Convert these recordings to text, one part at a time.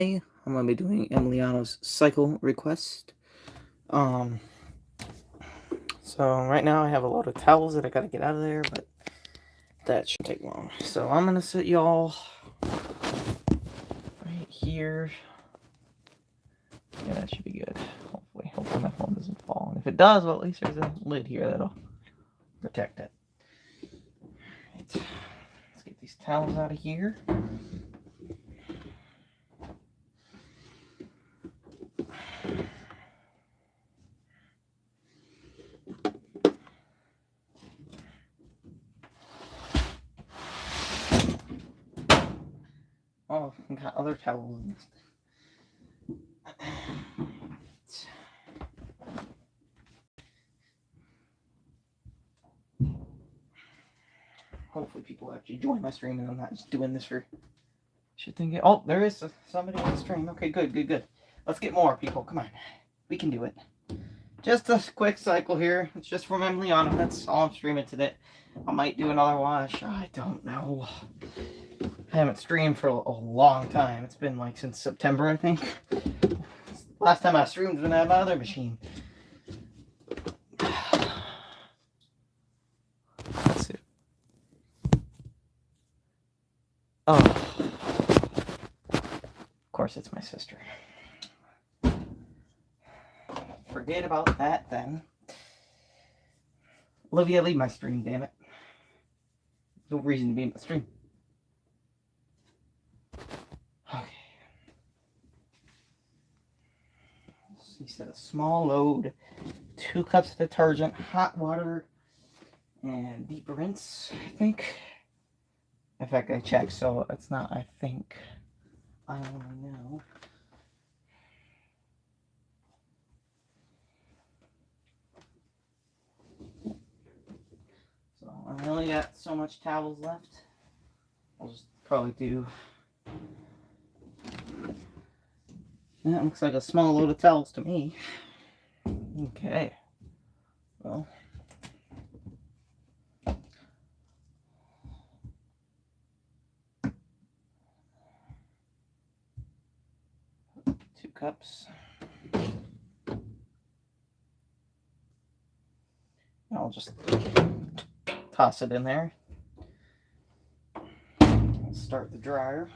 I'm going to be doing Emiliano's cycle request. So right now I have a load of towels that I gotta get out of there, but that shouldn't take long. So I'm gonna sit y'all right here. Yeah, that should be good. Hopefully my phone doesn't fall. And if it does, well, at least there's a lid here that'll protect it. Alright, let's get these towels out of here. Oh, I got other towels in this thing. Hopefully people actually join my stream and I'm not just doing this for shit thing. Oh, there is somebody on the stream. Okay, good. Let's get more people. Come on. We can do it. Just a quick cycle here. It's just from Emiliano. That's all I'm streaming today. I might do another wash. I don't know. I haven't streamed for a long time. It's been like since September, I think. Last time I streamed was when I had my other machine. Let's see. Oh. Of course, it's my sister. Forget about that then. Olivia, leave my stream, damn it. No reason to be in the stream. Okay. He said a small load, 2 cups of detergent, hot water, and deep rinse, I think. In fact, I checked, so it's not, I think. I only know. So I only got so much towels left. I'll just probably do. That looks like a small load of towels to me. Okay. Well. 2 cups. I'll just toss it in there. I'll start the dryer.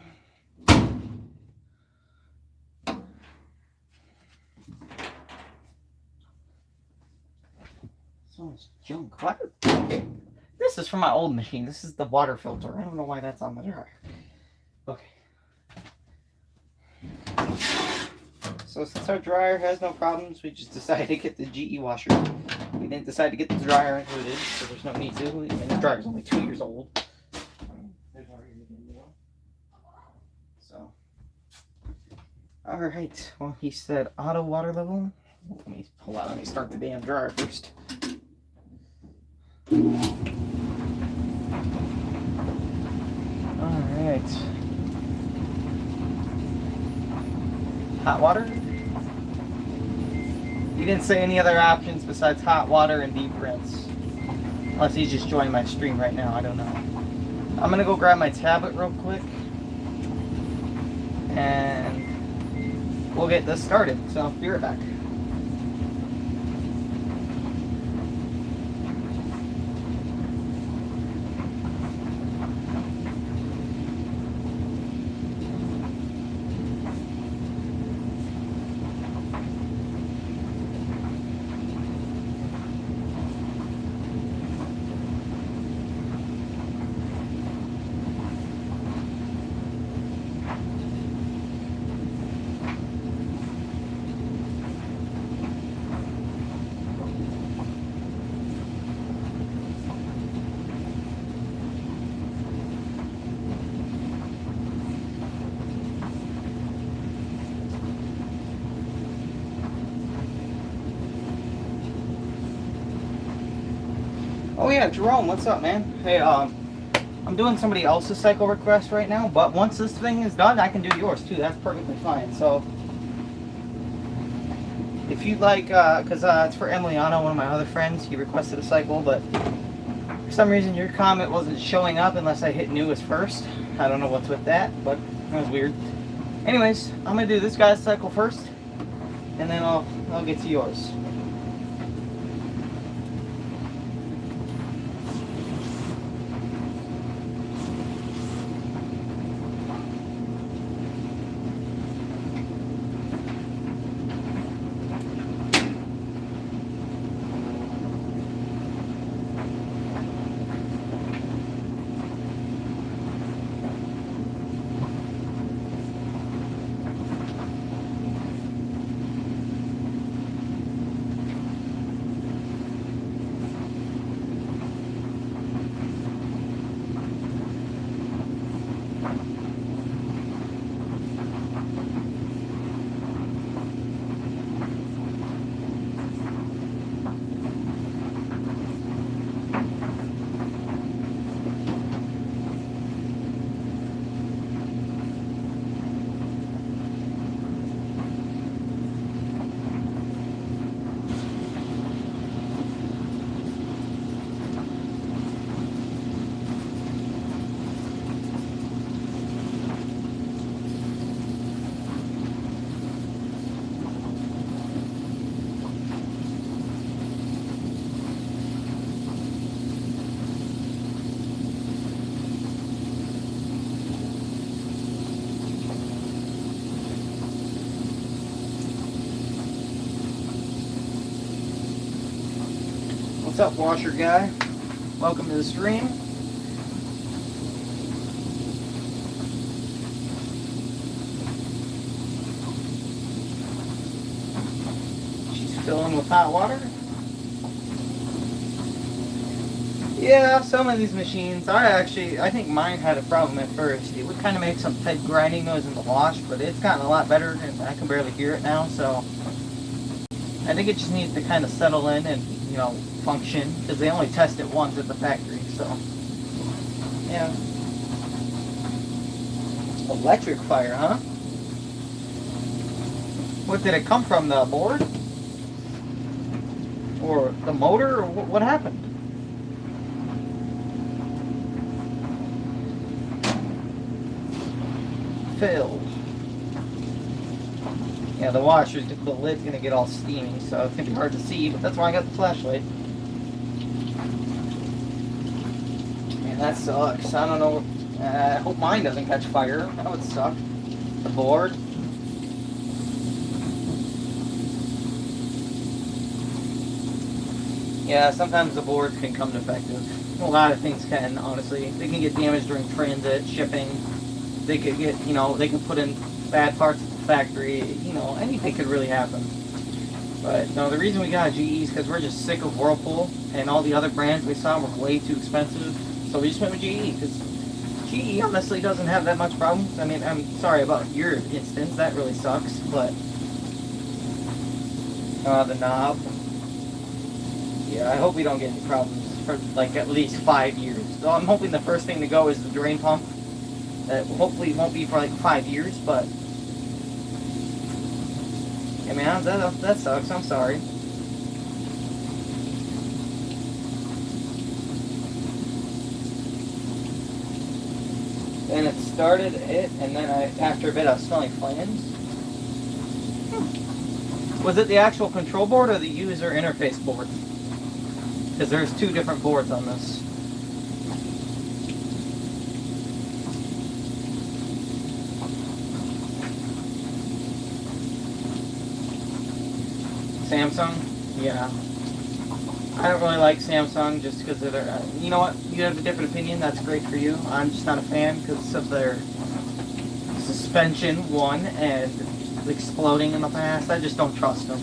So much junk. What? This is from my old machine. This is the water filter. I don't know why that's on the dryer. Okay. So since our dryer has no problems, we just decided to get the GE washer. We didn't decide to get the dryer included, so there's no need to. I mean, the dryer's only 2 years old. There's already a new one. So. Alright. Well, he said auto water level. Let me pull out. Let me start the damn dryer first. Alright. Hot water? He didn't say any other options besides hot water and deep rinse. Unless he's just joining my stream right now, I don't know. I'm gonna go grab my tablet real quick. And we'll get this started. So, I'll be right back. Oh yeah, Jerome, what's up, man? Hey, I'm doing somebody else's cycle request right now, but once this thing is done, I can do yours too. That's perfectly fine. So, if you'd like, because it's for Emiliano, one of my other friends. He requested a cycle, but for some reason your comment wasn't showing up unless I hit newest first. I don't know what's with that, but that was weird. Anyways, I'm gonna do this guy's cycle first, and then I'll get to yours. What's up, washer guy? Welcome to the stream. She's filling with hot water. Yeah, some of these machines, I think mine had a problem at first. It would kind of make some tight grinding noise in the wash, but it's gotten a lot better, and I can barely hear it now, so I think it just needs to kind of settle in and, you know, function, because they only test it once at the factory, so yeah. Electric fire, huh? What did it come from, the board? Or the motor, or what happened? Filled. Yeah, the washer's, the lid's gonna get all steamy, so it's gonna be hard to see, but that's why I got the flashlight. Man, that sucks. I don't know. I hope mine doesn't catch fire. That would suck. The board. Yeah, sometimes the boards can come defective. A lot of things can, honestly. They can get damaged during transit, shipping. They could get, you know, they can put in bad parts at the factory. You know, anything could really happen. But no, the reason we got a GE is because we're just sick of Whirlpool, and all the other brands we saw were way too expensive. So we just went with GE, because GE honestly doesn't have that much problems. I mean, I'm sorry about your instance, that really sucks, but the knob. Yeah, I hope we don't get any problems for like at least 5 years. So I'm hoping the first thing to go is the drain pump. That hopefully won't be for like 5 years, but yeah, man, that sucks. I'm sorry. Then it started it, and then after a bit I was smelling flames. Was it the actual control board or the user interface board? Because there's two different boards on this. Samsung? Yeah. I don't really like Samsung just because of their... you know what? You have a different opinion. That's great for you. I'm just not a fan because of their suspension, one, and exploding in the past. I just don't trust them.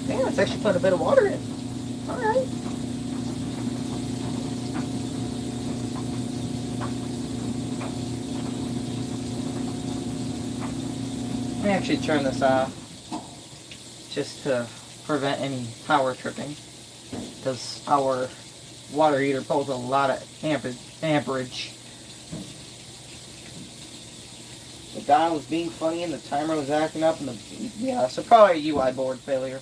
Damn, let's actually put a bit of water in. Alright. Let me actually turn this off just to prevent any power tripping, because our water heater pulls a lot of amperage. The dial was being funny and the timer was acting up, and yeah, so probably a UI board failure.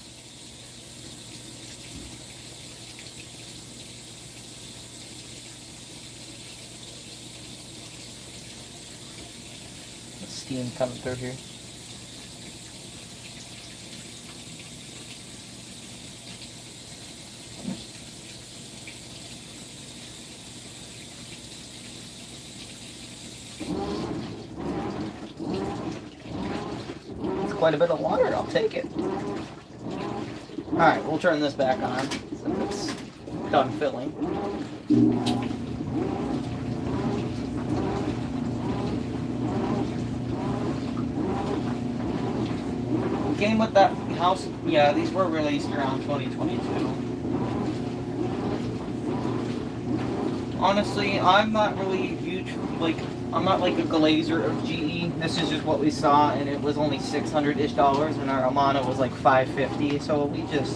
steam coming through here. It's quite a bit of water, I'll take it. Alright, we'll turn this back on since it's done filling. Came with that house. Yeah, these were released around 2022. Honestly, I'm not really huge, like, I'm not like a glazer of GE. This is just what we saw, and it was only $600-ish, and our Amana was like $550, so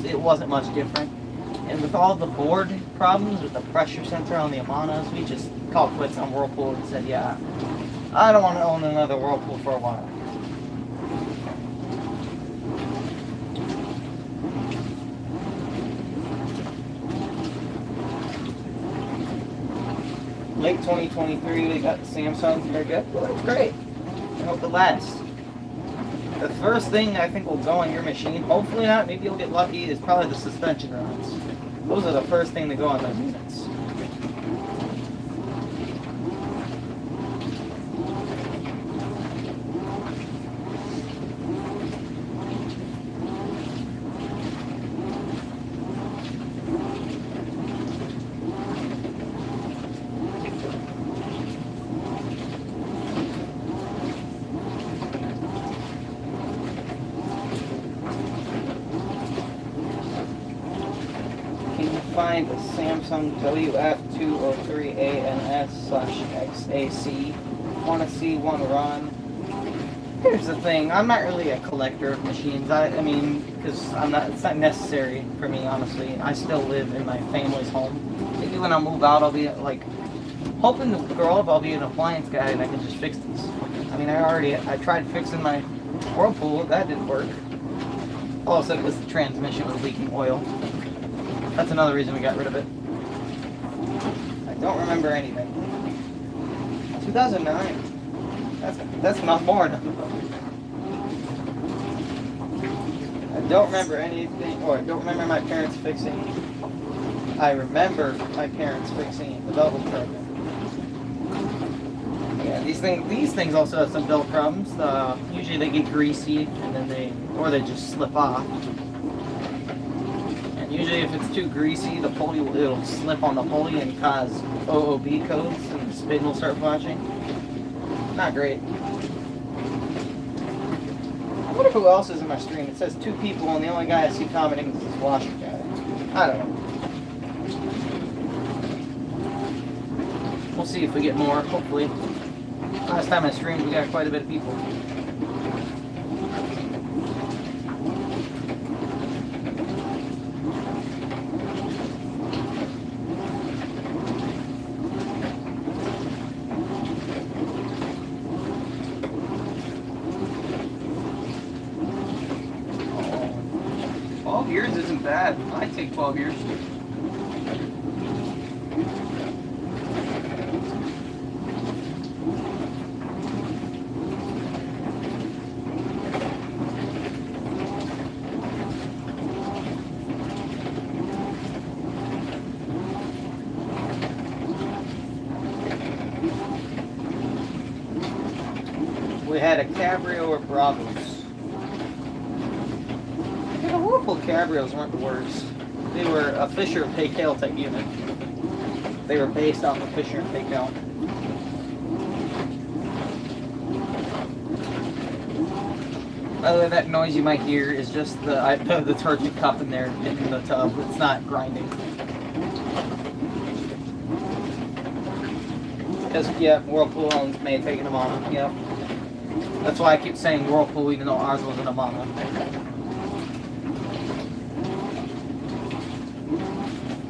it wasn't much different. And with all the board problems with the pressure sensor on the Amanas, we just called quits on Whirlpool and said, yeah, I don't want to own another Whirlpool for a while. Late 2023, we got the Samsung. Very good. Well, that's great. I hope it lasts. The first thing I think will go on your machine, hopefully not, maybe you'll get lucky, is probably the suspension rods. Those are the first thing to go on those units. Find the Samsung WF203ANS/XAC. Want to see one run? Here's the thing, I'm not really a collector of machines. I mean, because it's not necessary for me, honestly. I still live in my family's home. Maybe when I move out, I'll be like, hoping to grow up, I'll be an appliance guy and I can just fix these. I mean, I tried fixing my Whirlpool, that didn't work. All of a sudden it was the transmission was leaking oil. That's another reason we got rid of it. I don't remember anything. 2009. That's not more enough. I don't remember anything, or I don't remember my parents fixing. I remember my parents fixing the belt program. Yeah, these things also have some belt problems. Usually they get greasy and then they just slip off. Usually if it's too greasy, the pulley it'll slip on the pulley and cause OOB codes and the spin will start flashing. Not great. I wonder who else is in my stream. It says 2 people and the only guy I see commenting is this washer guy. I don't know. We'll see if we get more, hopefully. Last time I streamed we got quite a bit of people. 12 years isn't bad. I'd take 12 years. We had a Cabrio or Bravos. The Whirlpool Cabrios weren't the worst. They were a Fisher and Paykel type unit. They were based off of Fisher and Paykel. By the way, that noise you might hear is just the detergent cup in there hitting the tub. It's not grinding. Because, yeah, Whirlpool owns may have taken them on. Yep. That's why I keep saying Whirlpool even though ours was an Amana.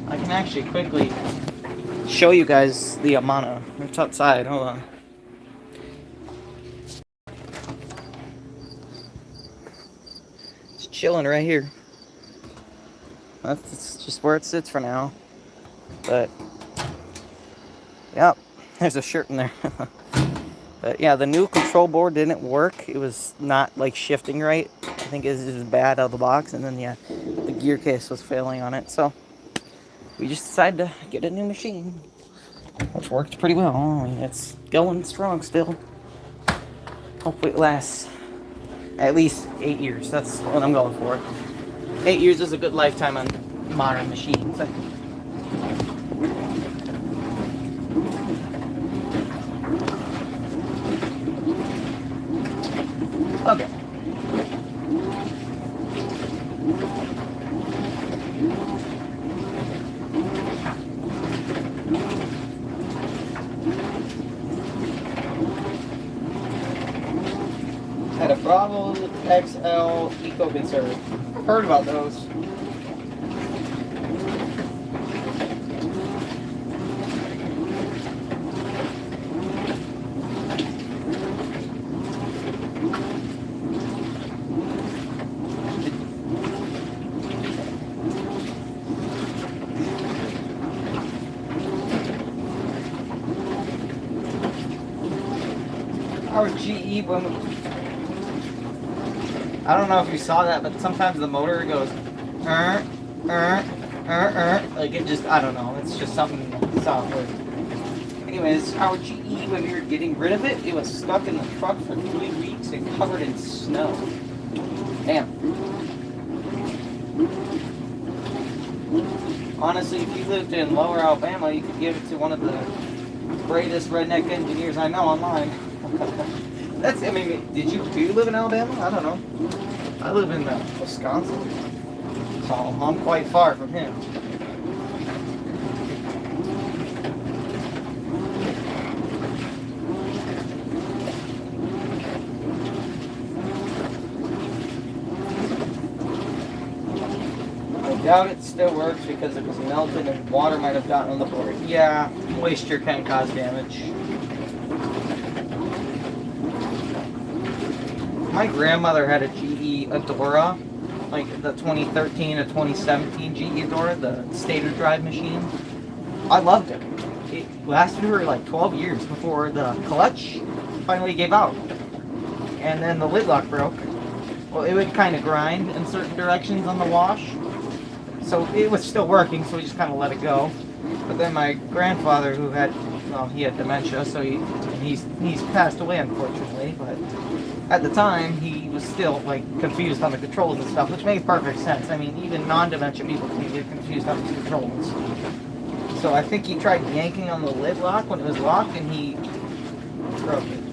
I can actually quickly show you guys the Amana. It's outside, hold on. It's chilling right here. That's just where it sits for now. But, yep, there's a shirt in there. But yeah, the new control board didn't work. It was not like shifting right. I think it was just bad out of the box. And then yeah, the gear case was failing on it. So we just decided to get a new machine, which worked pretty well. I mean, it's going strong still. Hopefully it lasts at least 8 years. That's what I'm going for. 8 years is a good lifetime on modern machines. Okay. Had a Bravo XL Eco Conserve. Heard about those. Our GE when I don't know if you saw that, but sometimes the motor goes like it just, I don't know, it's just something software. Anyways, our GE, when we were getting rid of it, it was stuck in the truck for 3 weeks and covered in snow. Damn. Honestly, if you lived in Lower Alabama, you could give it to one of the greatest redneck engineers I know online. That's, I mean, do you live in Alabama? I don't know. I live in Wisconsin, so I'm quite far from him. I doubt it still works because it was melted and water might have gotten on the board. Yeah, moisture can cause damage. My grandmother had a GE Adora, like the 2013 or 2017 GE Adora, the stator drive machine. I loved it. It lasted for like 12 years before the clutch finally gave out. And then the lid lock broke. Well, it would kind of grind in certain directions on the wash. So it was still working, so we just kind of let it go. But then my grandfather, who had, well, he had dementia, so he's passed away unfortunately, but at the time, he was still, like, confused on the controls and stuff, which makes perfect sense. I mean, even non-dementia people can get confused on the controls. So I think he tried yanking on the lid lock when it was locked, and he broke it.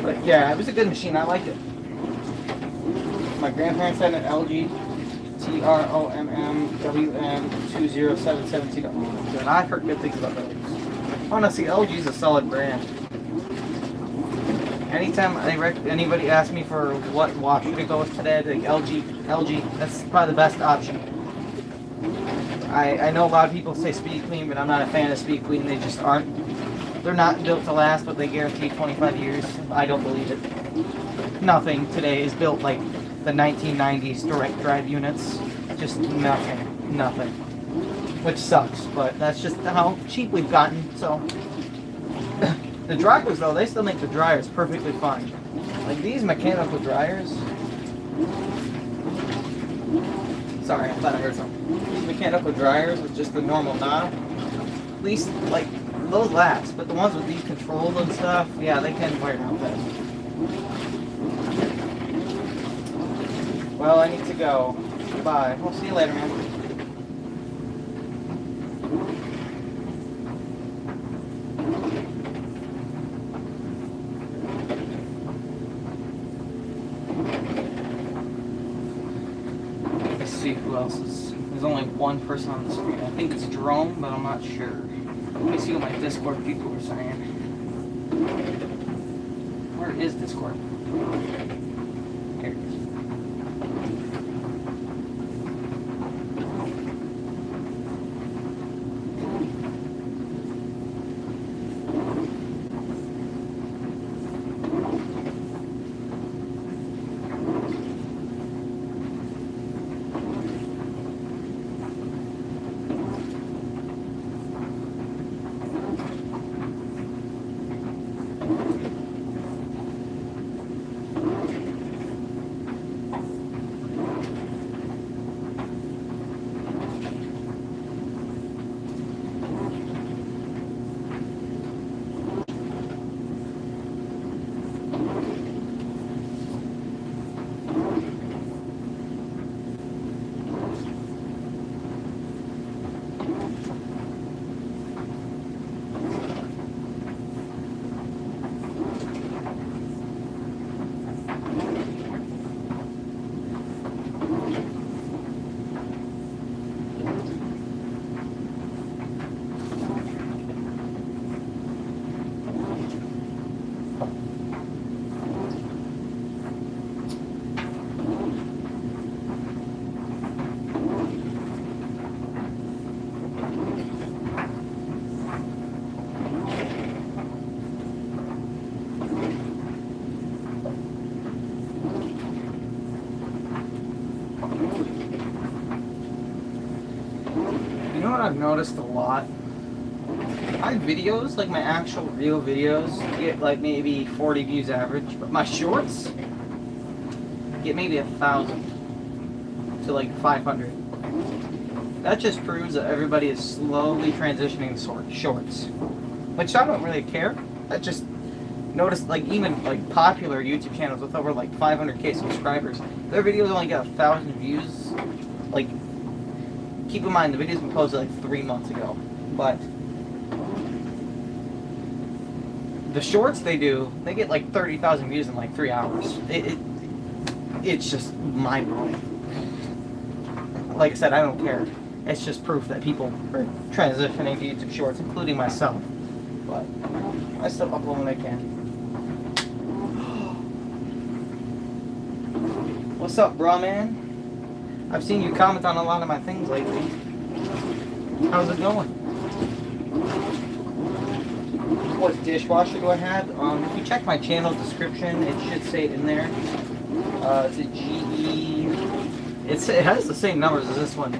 But yeah, it was a good machine. I liked it. My grandparents had an LG TROMMWM20772. And I've heard good things about those. Honestly, LG is a solid brand. Anytime anybody asks me for what washer to go with today, I'd be like LG, that's probably the best option. I know a lot of people say Speed Clean, but I'm not a fan of Speed Clean. They just aren't. They're not built to last, but they guarantee 25 years. I don't believe it. Nothing today is built like the 1990s direct drive units. Just nothing. Which sucks, but that's just how cheap we've gotten, so. The dryers though, they still make the dryers perfectly fine. Like these mechanical dryers. Sorry, I thought I heard something. These mechanical dryers with just the normal knob, at least like those last, but the ones with these controls and stuff, yeah, they can wear out fast. Well, I need to go. Bye. We'll see you later, man. Let's see who else is. There's only one person on the screen. I think it's Jerome, but I'm not sure. Let me see what my Discord people are saying. Where is Discord? Here it is. what I've noticed a lot? My videos, like my actual real videos, get like maybe 40 views average, but my shorts get maybe 1,000 to like 500. That just proves that everybody is slowly transitioning to shorts, which I don't really care. I just noticed, like, even like popular YouTube channels with over like 500k subscribers, their videos only get 1,000 views. Like, keep in mind the videos been posted like 3 months ago, but the shorts they get like 30,000 views in like 3 hours. It's just mind blowing. Like I said, I don't care. It's just proof that people are transitioning to YouTube Shorts, including myself. But I still upload when I can. What's up, bro, man? I've seen you comment on a lot of my things lately. How's it going? What dishwasher do I have? If you check my channel description, it should say it in there. It's a GE. It has the same numbers as this one.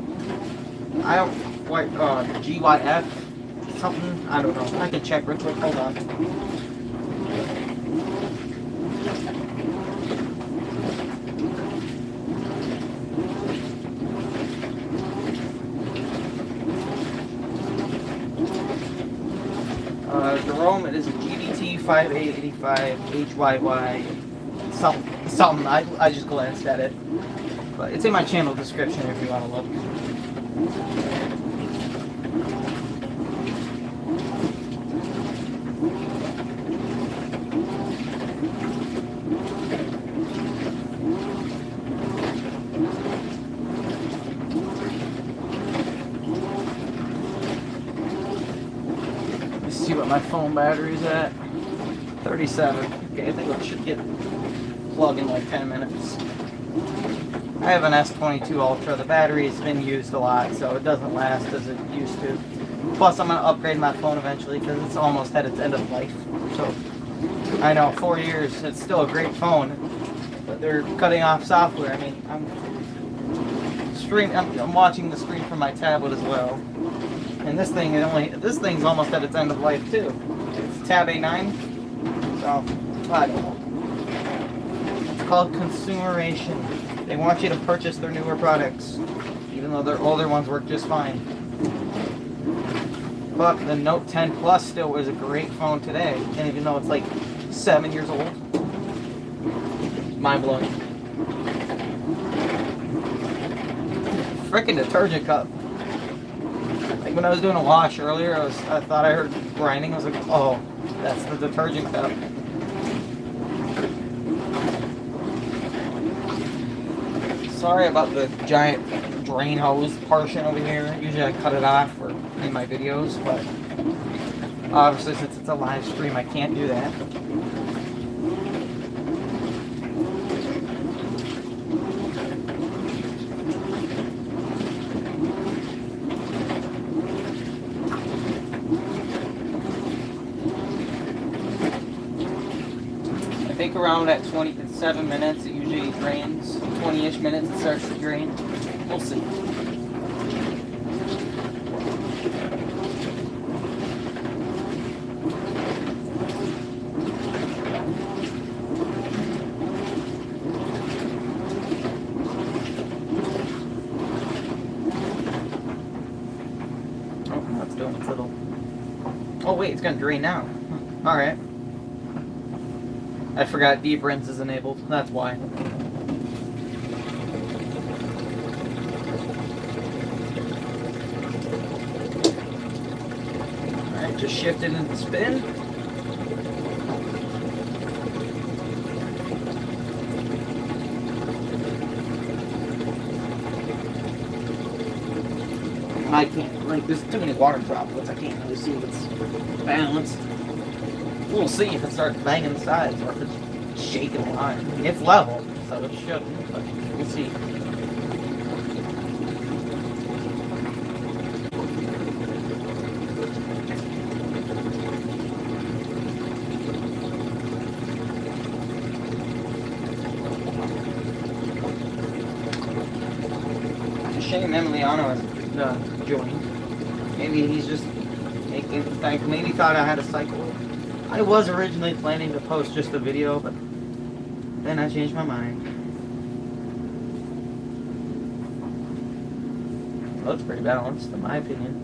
I don't quite, GYF something. I don't know. I can check real quick. Hold on. Jerome, it is a GDT 5885 HYY something. I just glanced at it. But it's in my channel description if you want to look. Let's see what my phone battery's at. 37. Okay, I think I should get plugged in like 10 minutes. I have an S22 Ultra. The battery's been used a lot, so it doesn't last as it used to. Plus, I'm going to upgrade my phone eventually because it's almost at its end of life. So, I know, 4 years, it's still a great phone, but they're cutting off software. I mean, I'm watching the screen from my tablet as well. And this thing's almost at its end of life too. It's Tab A9, so I don't know. It's called consumeration. They want you to purchase their newer products, even though their older ones work just fine. But the Note 10 Plus still is a great phone today, and even though it's like 7 years old, mind blowing. Frickin' detergent cup. Like when I was doing a wash earlier, I thought I heard grinding. I was like, oh, that's the detergent cup. Sorry about the giant drain hose portion over here. Usually I cut it off in my videos, but obviously since it's a live stream, I can't do that. I think around at 27 minutes, it usually drains. 20-ish minutes, it starts to drain. We'll see. Oh, that's doing its little. Oh wait, it's gonna drain now. All right. I forgot deep rinse is enabled. That's why. Alright, just shift it into spin. I can't, like, there's too many water droplets. I can't really see if it's balanced. We'll see if it starts banging the sides or if it's shaking the line. I mean, it's level, so it shouldn't, but we'll see. It's a shame Emiliano has joined. Maybe he's just making think. Maybe thought I had a cycle. I was originally planning to post just a video, but then I changed my mind. Looks pretty balanced, in my opinion.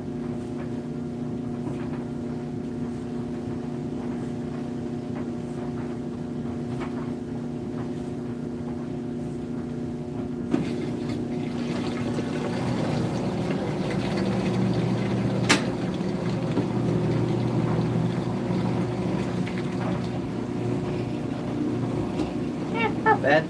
Not bad.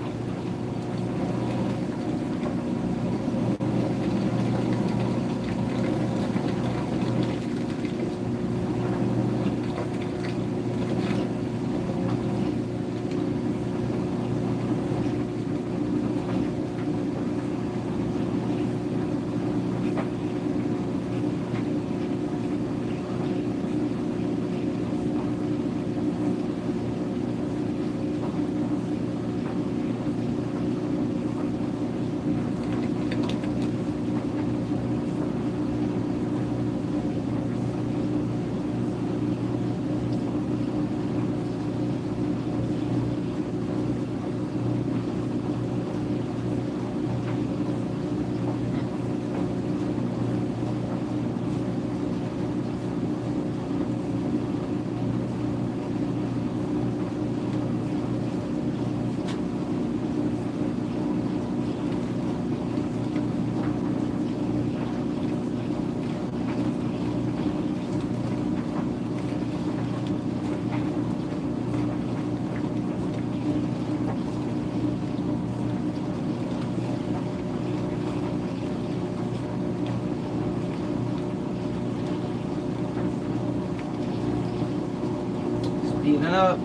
Speeding it up.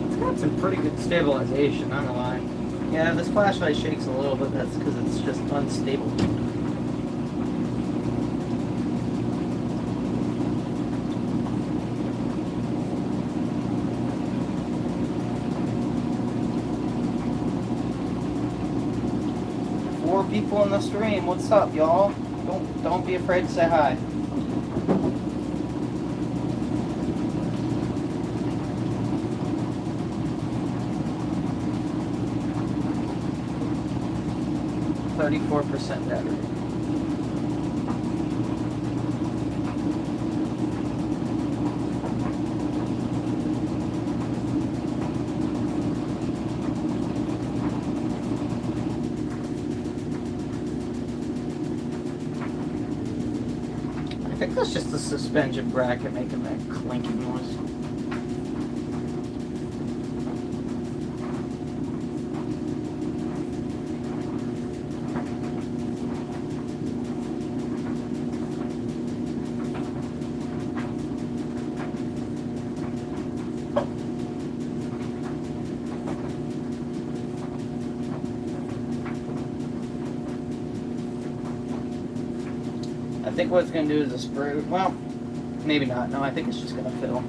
It's got some pretty good stabilization, I'm not gonna lie. Yeah, this flashlight shakes a little bit, that's because it's just unstable. People in the stream, what's up, y'all? Don't be afraid to say hi. %34 battery. I think that's just the suspension bracket making that clinking noise. I think what it's going to do is a spray. Well, maybe not. No, I think it's just going to fill.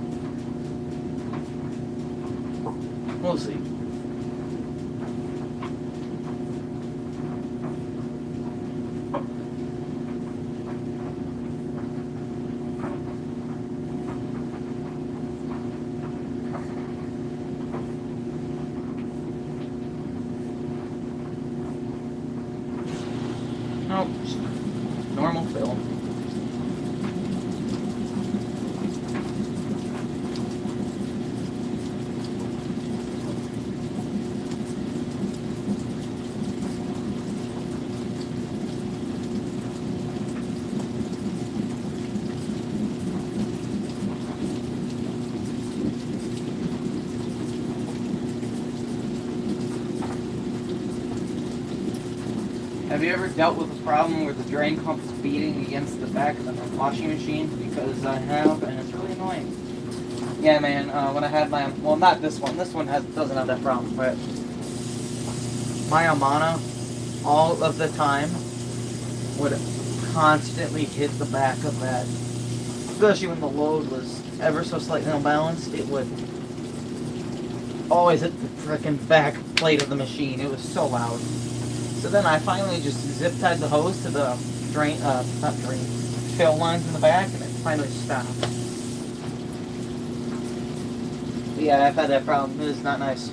We'll see. Nope. Normal fill. Have you ever dealt with a problem where the drain pump is beating against the back of the washing machine? Because I have, and it's really annoying. Yeah, man, when I had my, well, not this one. This one doesn't have that problem, but my Amana, all of the time, would constantly hit the back of that. Especially when the load was ever so slightly unbalanced, it would always hit the freaking back plate of the machine. It was so loud. So then I finally just zip tied the hose to the fill lines in the back, and it finally stopped. But yeah, I've had that problem. It is not nice.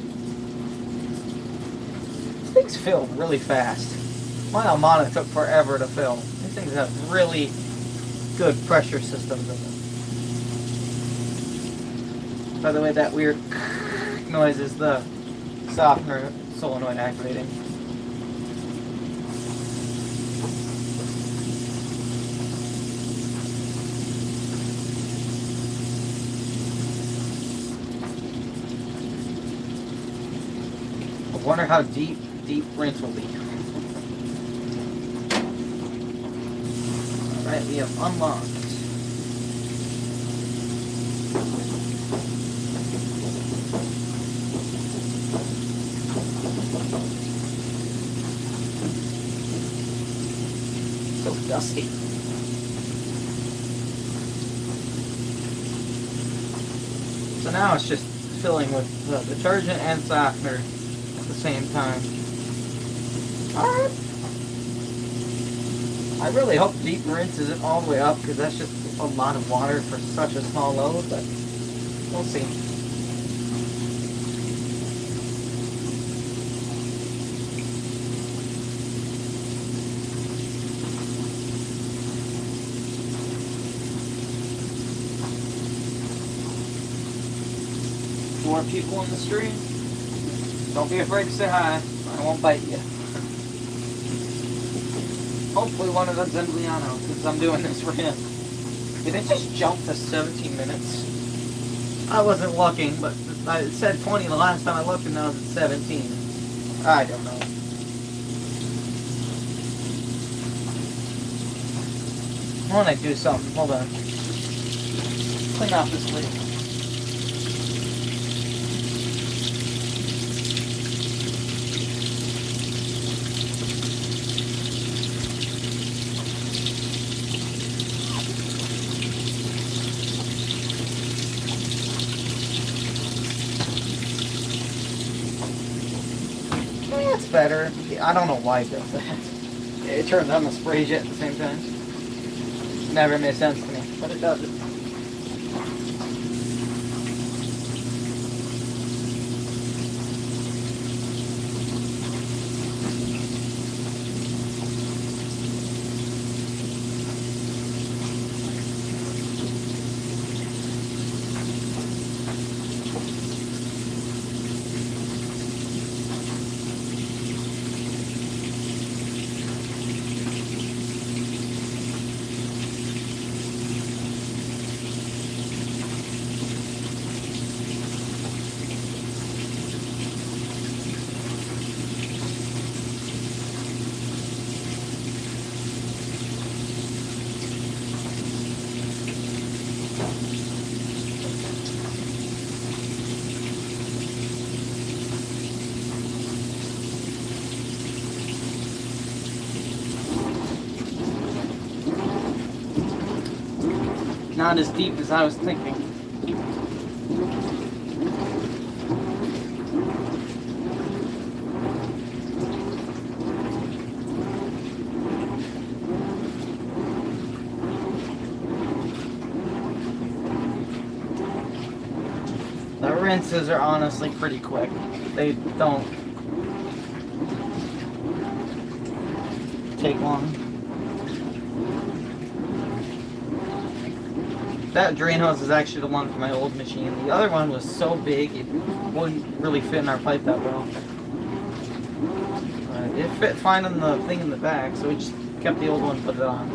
These things fill really fast. My Armada took forever to fill. These things have really good pressure systems in them. By the way, that weird noise is the softener solenoid activating. I wonder how deep rinse will be. Alright, we have unlocked. So dusty. So now it's just filling with the detergent and softener at the same time. Alright. I really hope deep rinse isn't all the way up, because that's just a lot of water for such a small load, but we'll see. More people in the street. Don't be afraid to say hi. I won't bite you. Hopefully one of them's Emiliano, because I'm doing this for him. Did it just jump to 17 minutes? I wasn't looking, but it said 20 the last time I looked, and now it's 17. I don't know. I want to do something. Hold on. Clean off this plate. Better. I don't know why it does that. It turns on the spray jet at the same time. Never made sense to me, but it does it. Not as deep as I was thinking. The rinses are honestly pretty quick. They don't take long. That drain hose is actually the one from my old machine. The other one was so big it wouldn't really fit in our pipe that well. It fit fine on the thing in the back, so we just kept the old one and put it on.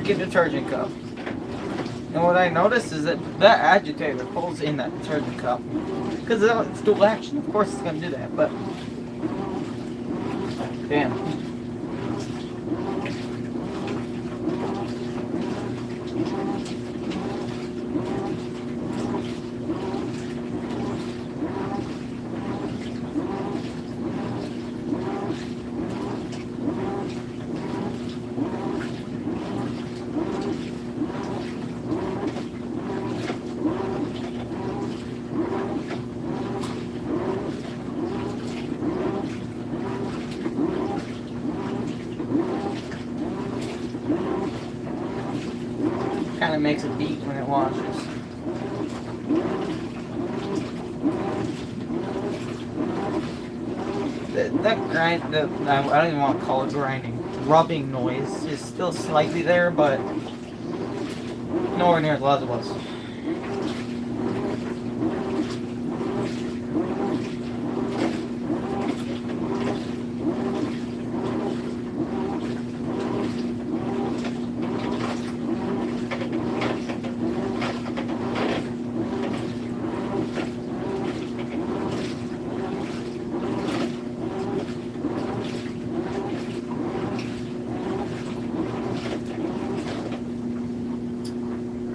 freaking detergent cup. And what I noticed is that that agitator pulls in that detergent cup. Because it's dual action, of course it's going to do that, but... Damn. Kind of makes it beat when it washes. That grind, I don't even want to call it grinding, rubbing noise is still slightly there, but nowhere near as loud as it was.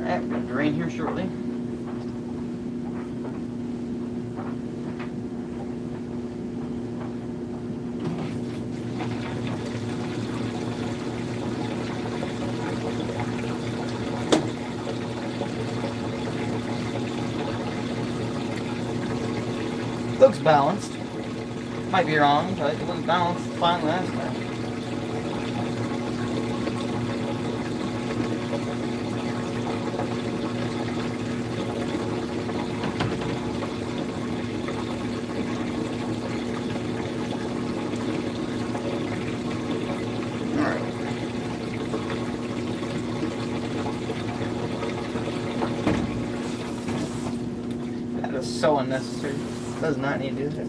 Alright, we're going to drain here shortly. Looks balanced. Might be wrong, but it was balanced fine last time. That is so unnecessary. Does not need to do that.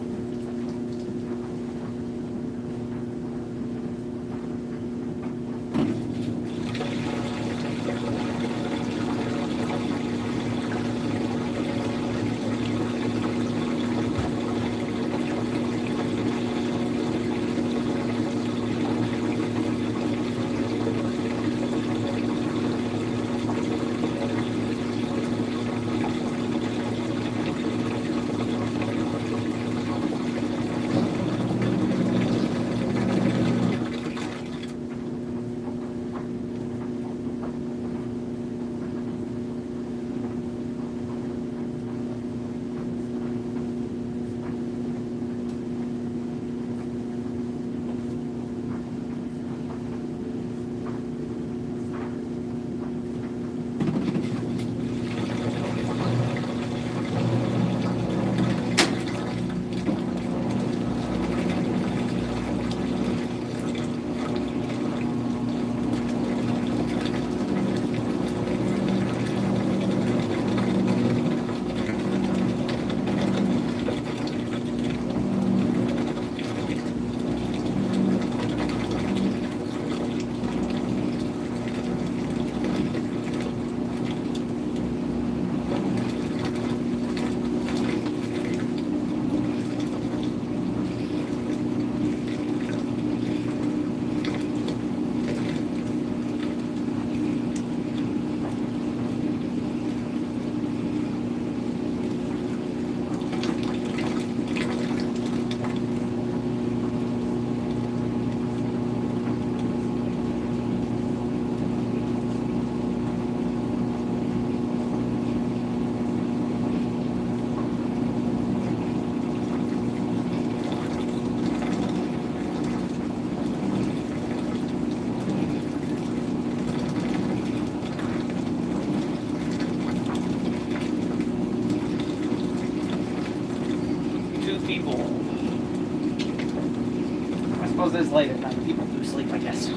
People. I suppose it's late at night. People do sleep, I guess.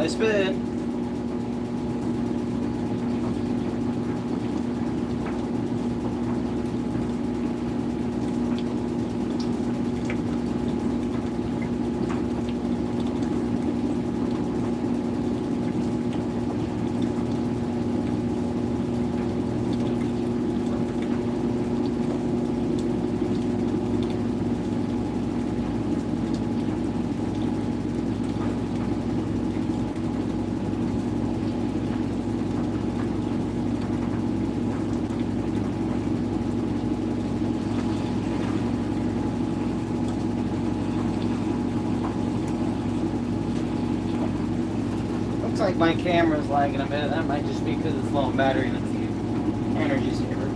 I spin. Looks like my camera's lagging a bit. That might just be because it's low on battery and it's the energy saver.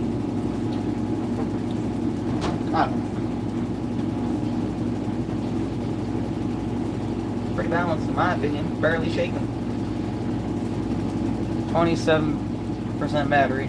I don't know. Pretty balanced in my opinion. Barely shaking. 27% battery.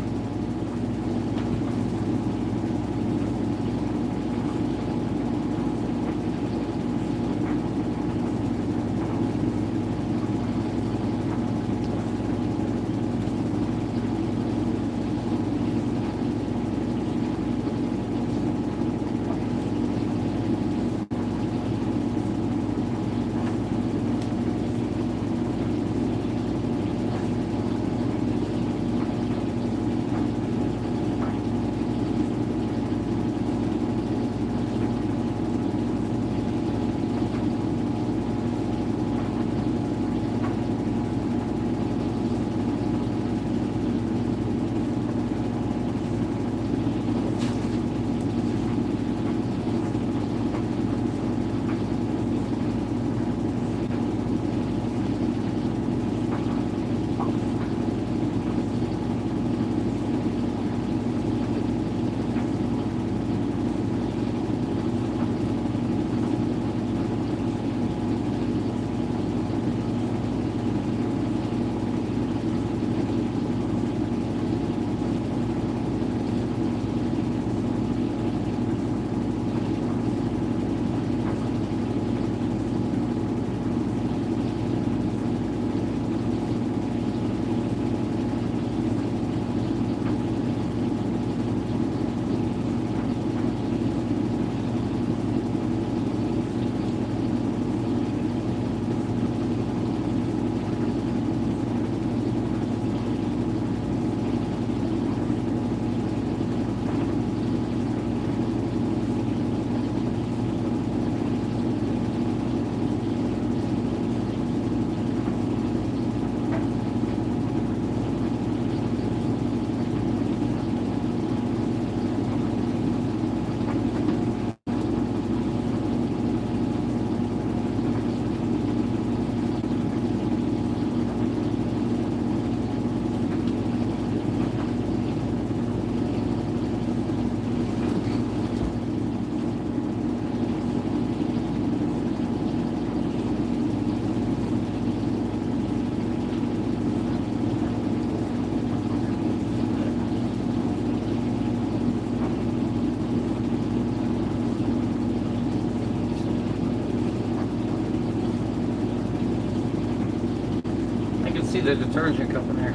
See the detergent cup in there.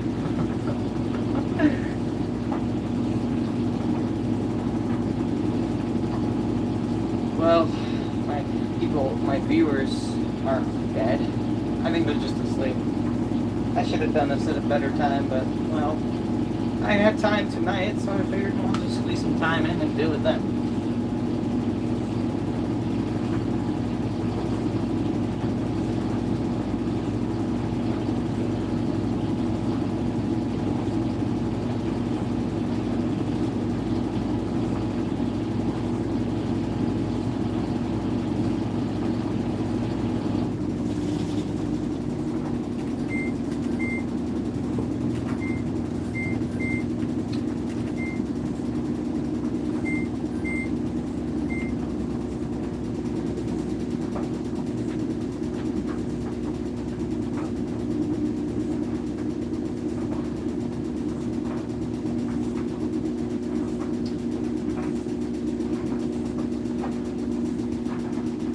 Well, my viewers aren't dead. I think they're just asleep. I should have done this at a better time, but, well, I had time tonight, so I figured I'll just squeeze some time in and do it then.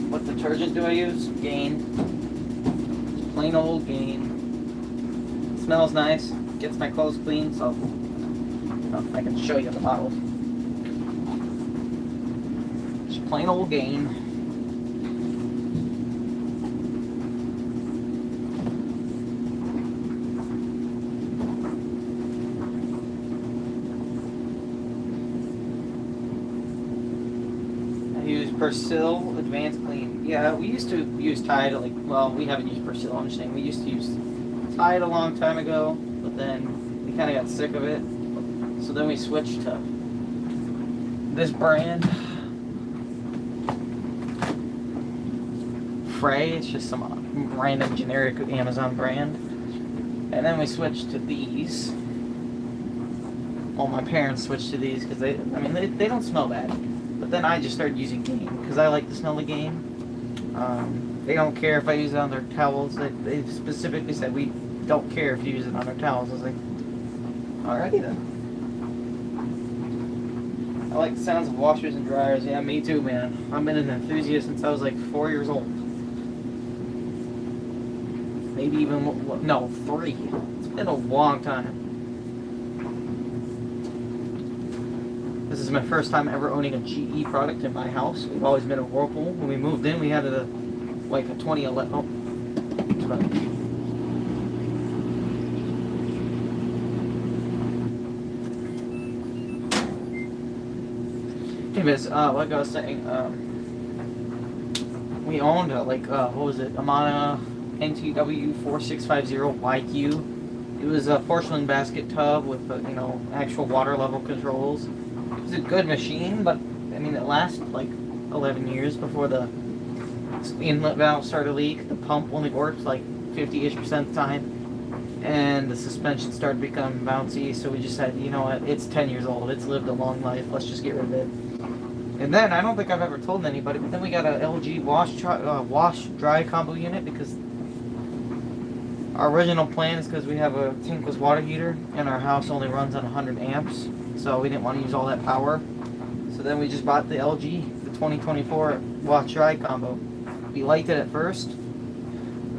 What detergent do I use? Gain. Just plain old Gain. Smells nice. Gets my clothes clean, so I can show you the bottle. Just plain old Gain. I use Persil Advanced Clean. Yeah, we used to use Tide, like, well, we haven't used Persil, I'm just saying, we used to use Tide a long time ago, but then we kind of got sick of it. So then we switched to this brand, Frey. It's just some random generic Amazon brand. And then we switched to these. Well, my parents switched to these because they don't smell bad. But then I just started using Gain because I like the smell of Gain. They don't care if I use it on their towels. They specifically said we don't care if you use it on our towels. I was like, alrighty then. I like the sounds of washers and dryers. Yeah, me too, man. I've been an enthusiast since I was like 4 years old. Maybe even, no, 3. It's been a long time. This is my first time ever owning a GE product in my house. We've always been a Whirlpool. When we moved in, we had like a 2011. Oh, it's about anyways, like I was saying, we owned what was it, Amana NTW 4650YQ. It was a porcelain basket tub with actual water level controls. It was a good machine, but I mean it lasted like 11 years before the inlet valve started to leak. The pump only worked like 50-ish% of the time, and the suspension started to become bouncy. So we just said, you know what, it's 10 years old. It's lived a long life. Let's just get rid of it. And then, I don't think I've ever told anybody, but then we got a LG wash-dry combo unit because our original plan is because we have a tankless water heater and our house only runs on 100 amps, so we didn't want to use all that power. So then we just bought the LG, the 2024 wash-dry combo. We liked it at first,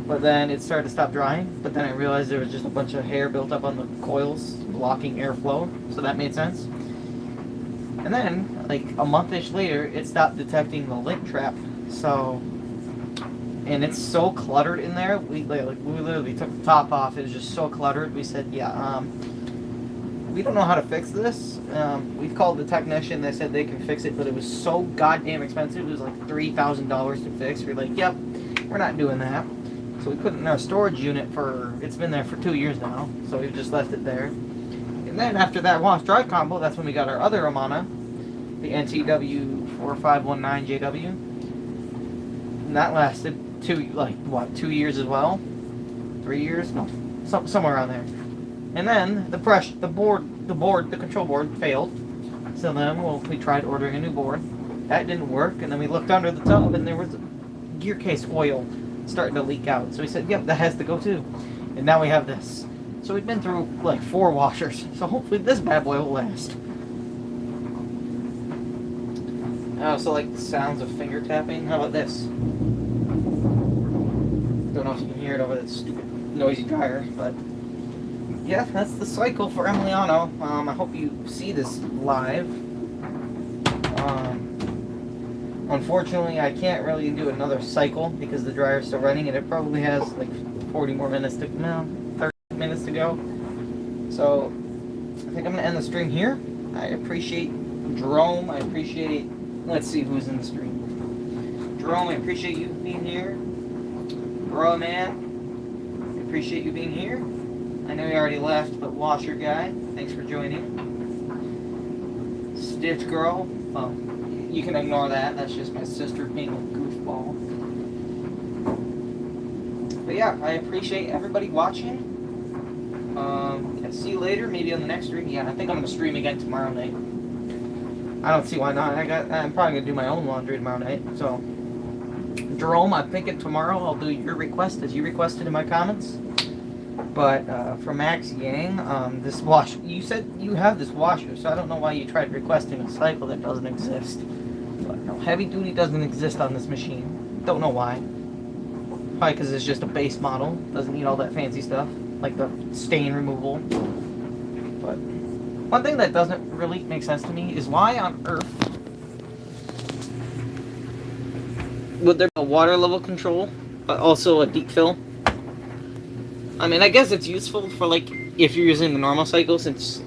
but then it started to stop drying, but then I realized there was just a bunch of hair built up on the coils blocking airflow, so that made sense. And then, like a month-ish later, it stopped detecting the lint trap. So, and it's so cluttered in there. We literally took the top off. It was just so cluttered. We said, yeah, we don't know how to fix this. We called the technician. They said they can fix it, but it was so goddamn expensive. It was like $3,000 to fix. We're like, yep, we're not doing that. So we put it in our storage unit it's been there for 2 years now. So we've just left it there. And then after that wash-dry combo, that's when we got our other Amana, the NTW 4519JW. And that lasted 2 years as well? 3 years? No, somewhere around there. And then the control board failed. So then we tried ordering a new board. That didn't work, and then we looked under the tub and there was gear case oil starting to leak out. So we said, yep, that has to go too. And now we have this. So we've been through like 4 washers. So hopefully this bad boy will last. I also like the sounds of finger tapping. How about this? Don't know if you can hear it over that stupid noisy dryer, but yeah, that's the cycle for Emiliano. I hope you see this live. Unfortunately, I can't really do another cycle because the dryer's still running, and it probably has like 40 more minutes to 30 minutes to go. So I think I'm gonna end the stream here. I appreciate Jerome. I appreciate, let's see who's in the stream. Jerome, I appreciate you being here. Bro, man, I appreciate you being here. I know you already left, but Washer Guy, thanks for joining. Stitch Girl, well, you can ignore that. That's just my sister being a goofball. But yeah, I appreciate everybody watching. I'll see you later, maybe on the next stream. Yeah, I think I'm going to stream again tomorrow night. I don't see why not. I'm probably going to do my own laundry tomorrow night. So, Jerome, I'm thinking tomorrow I'll do your request as you requested in my comments. But for Max Yang, this wash, you said you have this washer, so I don't know why you tried requesting a cycle that doesn't exist. But no, heavy duty doesn't exist on this machine. Don't know why. Probably because it's just a base model. Doesn't need all that fancy stuff. like the stain removal. But one thing that doesn't really make sense to me is why on earth would there be a water level control, but also a deep fill? I mean, I guess it's useful for, like, if you're using the normal cycle, since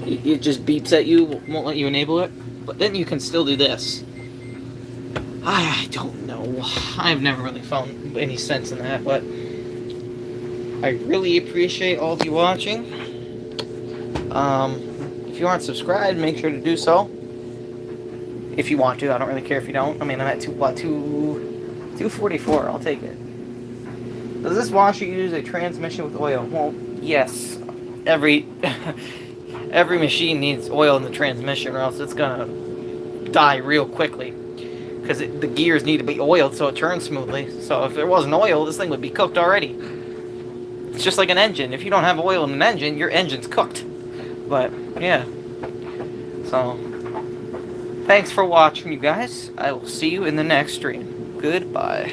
it just beeps at you, won't let you enable it. But then you can still do this. I don't know. I've never really found any sense in that, but I really appreciate all of you watching. If you aren't subscribed, make sure to do so. If you want to, I don't really care if you don't. I mean, I'm at 244. I'll take it. Does this washer use a transmission with oil? Well, yes. Every every machine needs oil in the transmission, or else it's gonna die real quickly. Because the gears need to be oiled so it turns smoothly. So if there wasn't oil, this thing would be cooked already. It's just like an engine. If you don't have oil in an engine, your engine's cooked. But yeah. So thanks for watching, you guys. I will see you in the next stream. Goodbye.